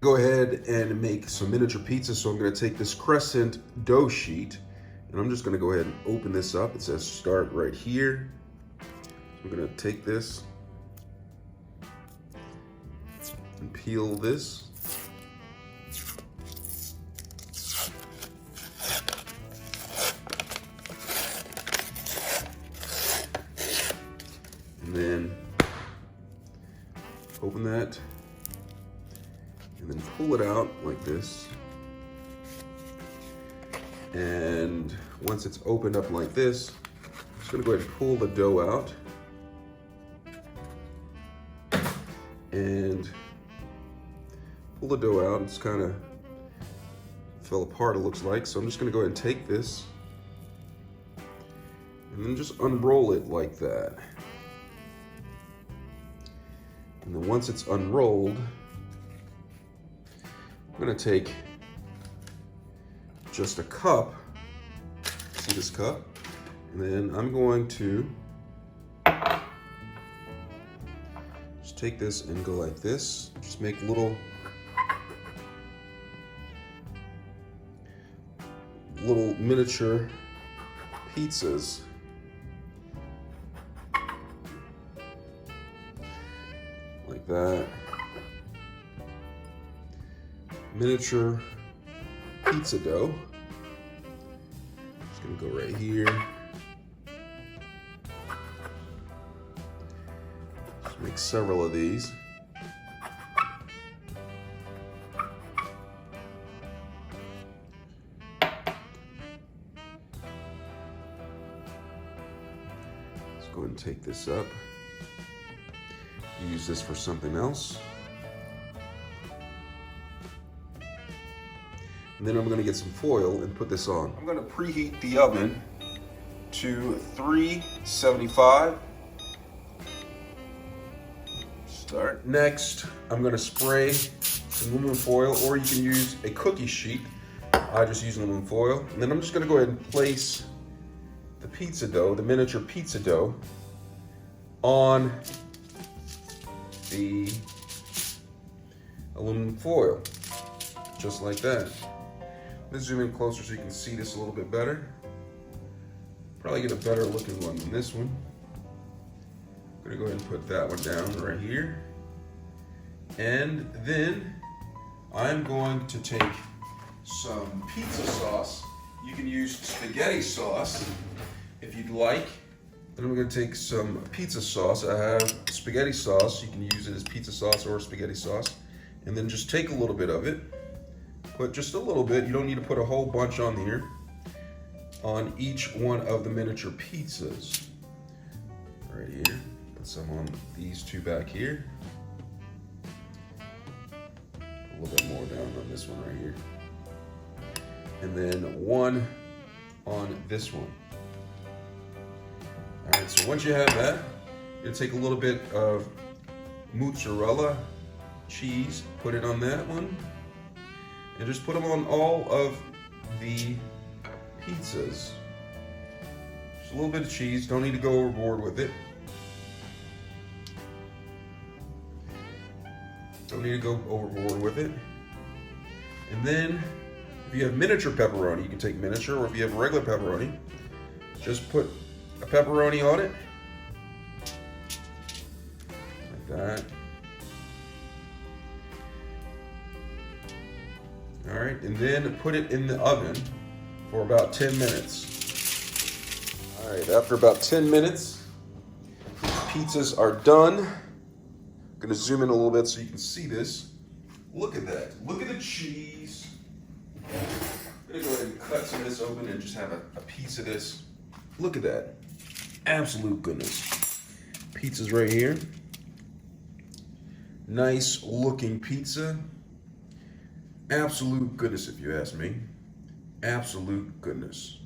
Go ahead and make some miniature pizza. So I'm going to take this crescent dough sheet and I'm just going to go ahead and open this up. It says start right here. So I'm going to take this and peel this. And then open that and then pull it out like this. And once it's opened up like this, I'm just gonna go ahead and pull the dough out. And pull the dough out. It's kind of fell apart, it looks like. So I'm just gonna go ahead and take this and then just unroll it like that. And then once it's unrolled, I'm gonna take just a cup, see this cup? And then I'm going to just take this and go like this. Just make little miniature pizzas. Like that. Miniature pizza dough. Just gonna go right here. Just make several of these. Let's go ahead and take this up. Use this for something else. And then I'm gonna get some foil and put this on. I'm gonna preheat the oven to 375. Start. Next, I'm gonna spray some aluminum foil, or you can use a cookie sheet. I just use aluminum foil. And then I'm just gonna go ahead and place the pizza dough, the miniature pizza dough, on the aluminum foil, just like that. Let's zoom in closer so you can see this a little bit better. Probably get a better looking one than this one. I'm gonna go ahead and put that one down right here. And then I'm going to take some pizza sauce. You can use spaghetti sauce if you'd like. Then I'm gonna take some pizza sauce. I have spaghetti sauce. You can use it as pizza sauce or spaghetti sauce. And then just take a little bit of it. Put just a little bit. You don't need to put a whole bunch on here. On each one of the miniature pizzas. Right here. Put some on these two back here. A little bit more down on this one right here. And then one on this one. All right, so once you have that, you're gonna take a little bit of mozzarella cheese, put it on that one, and just put them on all of the pizzas. Just a little bit of cheese, don't need to go overboard with it. Don't need to go overboard with it. And then, if you have miniature pepperoni, you can take miniature, or if you have regular pepperoni, just put a pepperoni on it, like that. All right, and then put it in the oven for about 10 minutes. All right, after about 10 minutes, pizzas are done. I'm gonna zoom in a little bit so you can see this. Look at that, look at the cheese. I'm gonna go ahead and cut some of this open and just have a piece of this. Look at that, absolute goodness. Pizza's right here. Nice looking pizza. Absolute goodness, if you ask me. Absolute goodness.